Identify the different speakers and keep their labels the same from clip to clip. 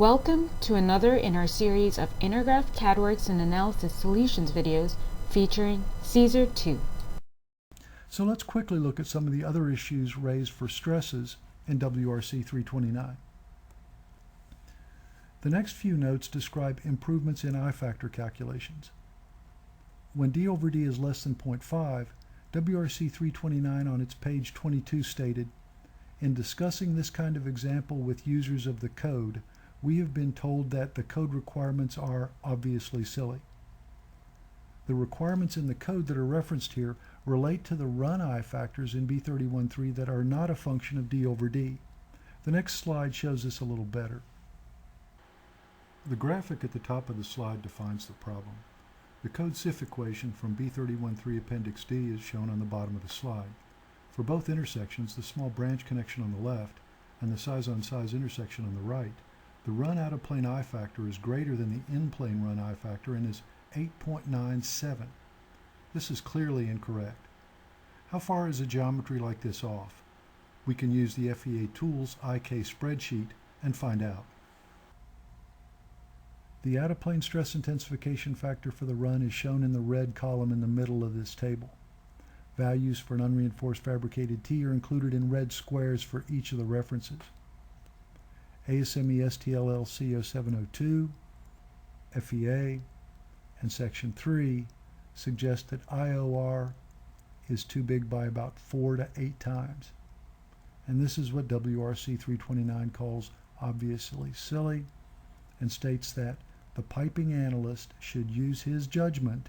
Speaker 1: Welcome to another in our series of Intergraph CADWorks and Analysis Solutions videos featuring Caesar 2.
Speaker 2: So let's quickly look at some of the other issues raised for stresses in WRC 329. The next few notes describe improvements in I-factor calculations. When D over D is less than 0.5, WRC 329 on its page 22 stated, "In discussing this kind of example with users of the code, we have been told that the code requirements are obviously silly." The requirements in the code that are referenced here relate to the run I-factors in B31.3 that are not a function of D over D. The next slide shows this a little better. The graphic at the top of the slide defines the problem. The code CIF equation from B31.3 Appendix D is shown on the bottom of the slide. For both intersections, the small branch connection on the left and the size-on-size intersection on the right, the run out-of-plane I-factor is greater than the in-plane run I-factor and is 8.97. This is clearly incorrect. How far is a geometry like this off? We can use the FEA tools IK spreadsheet and find out. The out-of-plane stress intensification factor for the run is shown in the red column in the middle of this table. Values for an unreinforced fabricated T are included in red squares for each of the references. ASME STLLC 0702, FEA, and Section 3 suggest that IOR is too big by about 4 to 8 times. And this is what WRC 329 calls obviously silly, and states that the piping analyst should use his judgment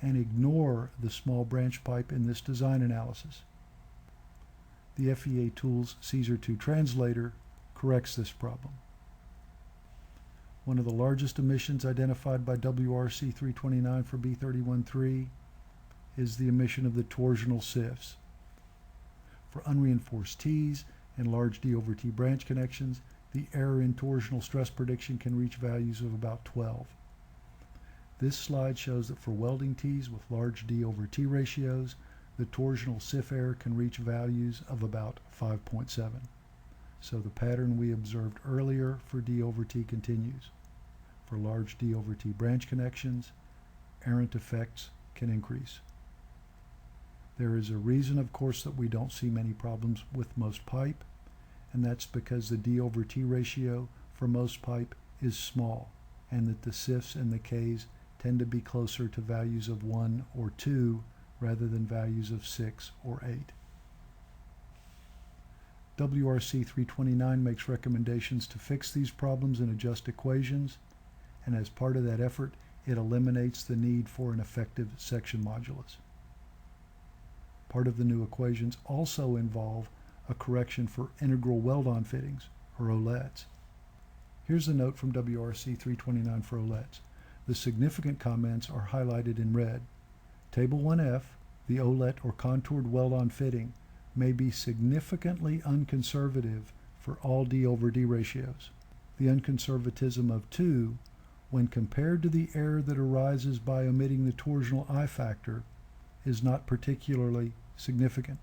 Speaker 2: and ignore the small branch pipe in this design analysis. The FEA tools Caesar 2 translator corrects this problem. One of the largest emissions identified by WRC 329 for B31.3 is the emission of the torsional CIFs. For unreinforced T's and large D over T branch connections, the error in torsional stress prediction can reach values of about 12. This slide shows that for welding T's with large D over T ratios, the torsional CIF error can reach values of about 5.7. So the pattern we observed earlier for D over T continues. For large D over T branch connections, errant effects can increase. There is a reason, of course, that we don't see many problems with most pipe, and that's because the D over T ratio for most pipe is small, and that the CIFs and the Ks tend to be closer to values of 1 or 2 rather than values of 6 or 8. WRC 329 makes recommendations to fix these problems and adjust equations, and as part of that effort, it eliminates the need for an effective section modulus. Part of the new equations also involve a correction for integral weld-on fittings, or OLETs. Here's a note from WRC 329 for OLETs. The significant comments are highlighted in red. Table 1F, the OLET or contoured weld-on fitting, may be significantly unconservative for all D over D ratios. The unconservatism of 2, when compared to the error that arises by omitting the torsional I-factor, is not particularly significant.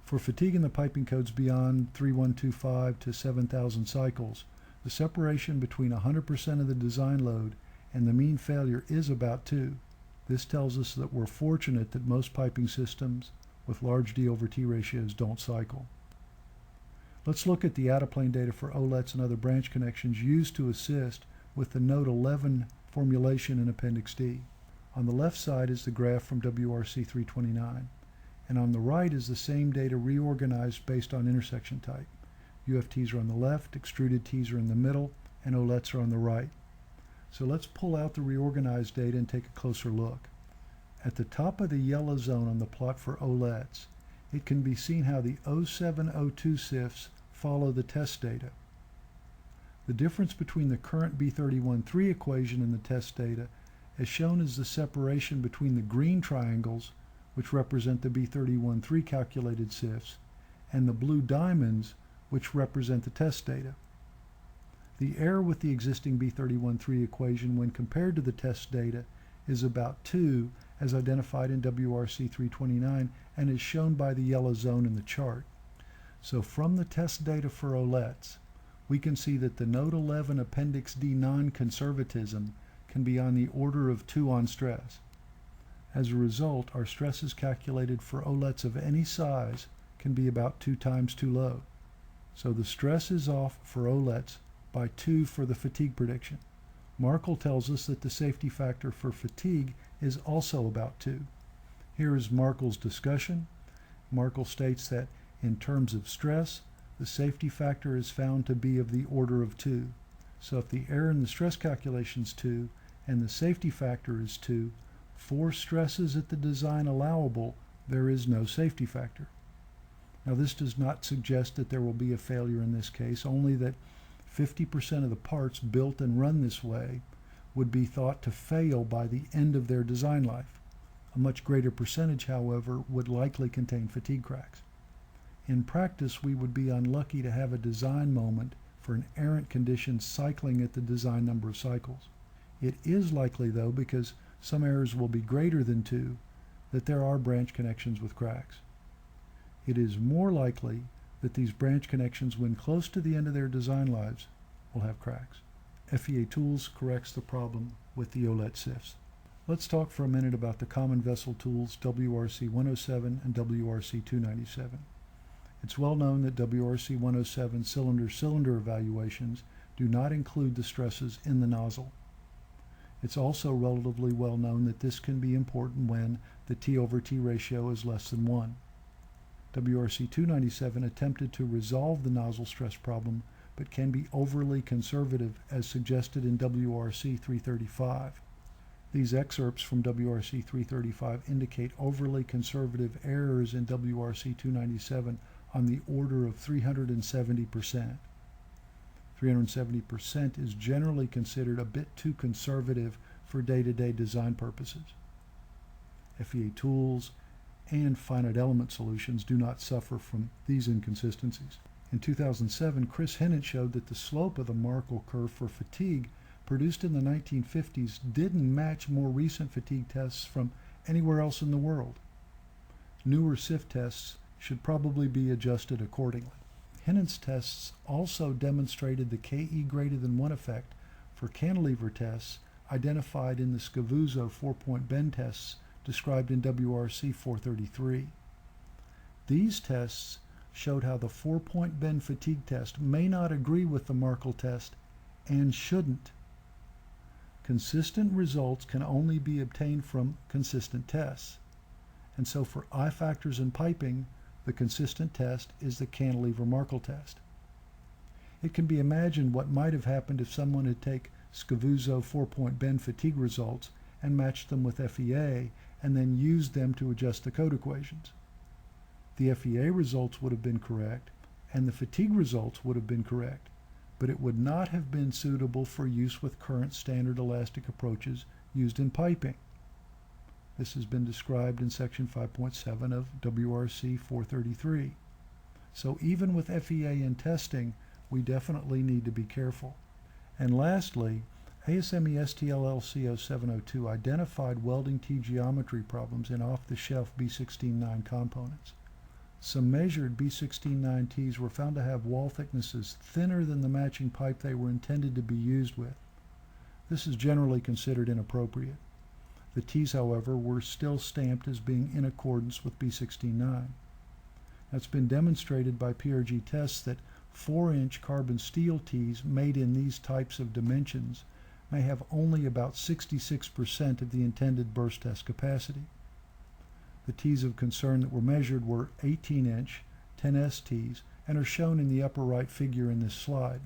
Speaker 2: For fatigue in the piping codes beyond 3125 to 7000 cycles, the separation between 100% of the design load and the mean failure is about 2. This tells us that we're fortunate that most piping systems with large D over T ratios don't cycle. Let's look at the out-of-plane data for OLETs and other branch connections used to assist with the Note 11 formulation in Appendix D. On the left side is the graph from WRC 329, and on the right is the same data reorganized based on intersection type. UFTs are on the left, extruded T's are in the middle, and OLETs are on the right. So let's pull out the reorganized data and take a closer look. At the top of the yellow zone on the plot for OLETs, it can be seen how the 0702 CIFs follow the test data. The difference between the current B31.3 equation and the test data as shown as the separation between the green triangles, which represent the B31.3 calculated CIFs, and the blue diamonds, which represent the test data. The error with the existing B31.3 equation when compared to the test data is about 2, as identified in WRC 329 and is shown by the yellow zone in the chart. So from the test data for OLETs, we can see that the Note 11 Appendix D non-conservatism can be on the order of 2 on stress. As a result, our stresses calculated for OLETs of any size can be about 2 times too low. So the stress is off for OLETs by 2 for the fatigue prediction. Markle tells us that the safety factor for fatigue is also about 2. Here is Markle's discussion. Markle states that in terms of stress, the safety factor is found to be of the order of 2. So if the error in the stress calculation is 2 and the safety factor is 2, for stresses at the design allowable, there is no safety factor. Now this does not suggest that there will be a failure in this case, only that 50% of the parts built and run this way would be thought to fail by the end of their design life. A much greater percentage, however, would likely contain fatigue cracks. In practice, we would be unlucky to have a design moment for an errant condition cycling at the design number of cycles. It is likely, though, because some errors will be greater than 2, that there are branch connections with cracks. It is more likely that these branch connections, when close to the end of their design lives, will have cracks. FEA Tools corrects the problem with the OLET sifts. Let's talk for a minute about the common vessel tools WRC 107 and WRC 297. It's well known that WRC 107 cylinder-cylinder evaluations do not include the stresses in the nozzle. It's also relatively well known that this can be important when the T/T ratio is less than 1. WRC 297 attempted to resolve the nozzle stress problem, but can be overly conservative as suggested in WRC 335. These excerpts from WRC 335 indicate overly conservative errors in WRC 297 on the order of 370%. 370% is generally considered a bit too conservative for day-to-day design purposes. FEA Tools and finite element solutions do not suffer from these inconsistencies. In 2007, Chris Hennett showed that the slope of the Markle curve for fatigue produced in the 1950s didn't match more recent fatigue tests from anywhere else in the world. Newer SIF tests should probably be adjusted accordingly. Hennett's tests also demonstrated the KE greater than 1 effect for cantilever tests identified in the Scavuzzo 4-point bend tests described in WRC 433. These tests showed how the 4-point bend fatigue test may not agree with the Markle test and shouldn't. Consistent results can only be obtained from consistent tests. And so for I factors in piping, the consistent test is the cantilever Markle test. It can be imagined what might have happened if someone had taken Scavuzzo 4-point bend fatigue results and matched them with FEA and then used them to adjust the code equations. The FEA results would have been correct and the fatigue results would have been correct, but it would not have been suitable for use with current standard elastic approaches used in piping. This has been described in section 5.7 of WRC 433. So even with FEA in testing, we definitely need to be careful. And lastly, ASME STLLC 0702 identified welding T geometry problems in off-the-shelf B16-9 components. Some measured B16-9 Ts were found to have wall thicknesses thinner than the matching pipe they were intended to be used with. This is generally considered inappropriate. The Ts, however, were still stamped as being in accordance with B16-9. It's been demonstrated by PRG tests that 4-inch carbon steel Ts made in these types of dimensions may have only about 66% of the intended burst test capacity. The Ts of concern that were measured were 18-inch 10S Ts and are shown in the upper right figure in this slide.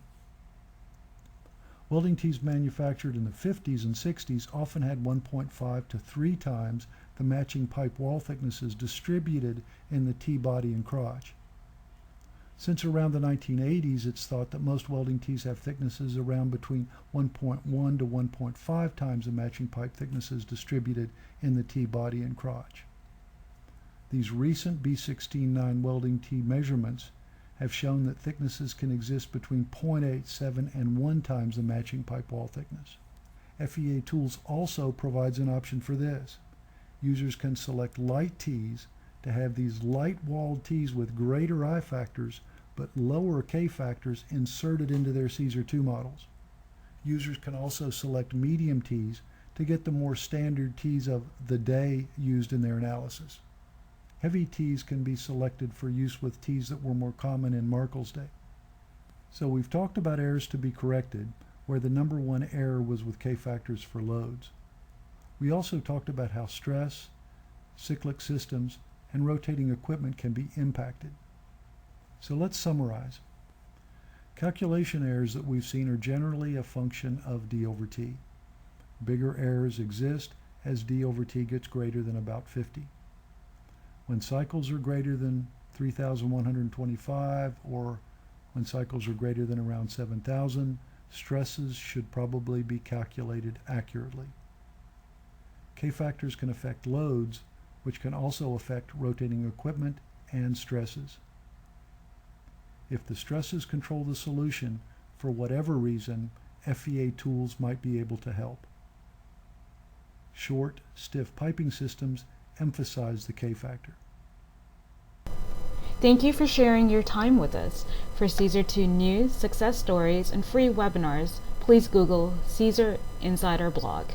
Speaker 2: Welding Ts manufactured in the 50s and 60s often had 1.5 to 3 times the matching pipe wall thicknesses distributed in the T-body and crotch. Since around the 1980s, it's thought that most welding Ts have thicknesses around between 1.1 to 1.5 times the matching pipe thicknesses distributed in the T-body and crotch. These recent B16-9 welding T measurements have shown that thicknesses can exist between 0.87 and 1 times the matching pipe wall thickness. FEA Tools also provides an option for this. Users can select light Ts to have these light-walled Ts with greater I factors but lower K factors inserted into their Caesar 2 models. Users can also select medium T's to get the more standard T's of the day used in their analysis. Heavy T's can be selected for use with T's that were more common in Markle's day. So we've talked about errors to be corrected, where the number one error was with K factors for loads. We also talked about how stress, cyclic systems, and rotating equipment can be impacted. So let's summarize. Calculation errors that we've seen are generally a function of d over t. Bigger errors exist as d over t gets greater than about 50. When cycles are greater than 3,125 or when cycles are greater than around 7,000, stresses should probably be calculated accurately. K factors can affect loads, which can also affect rotating equipment and stresses. If the stresses control the solution, for whatever reason, FEA tools might be able to help. Short, stiff piping systems emphasize the K factor.
Speaker 1: Thank you for sharing your time with us. For Caesar 2 news, success stories, and free webinars, please Google Caesar Insider Blog.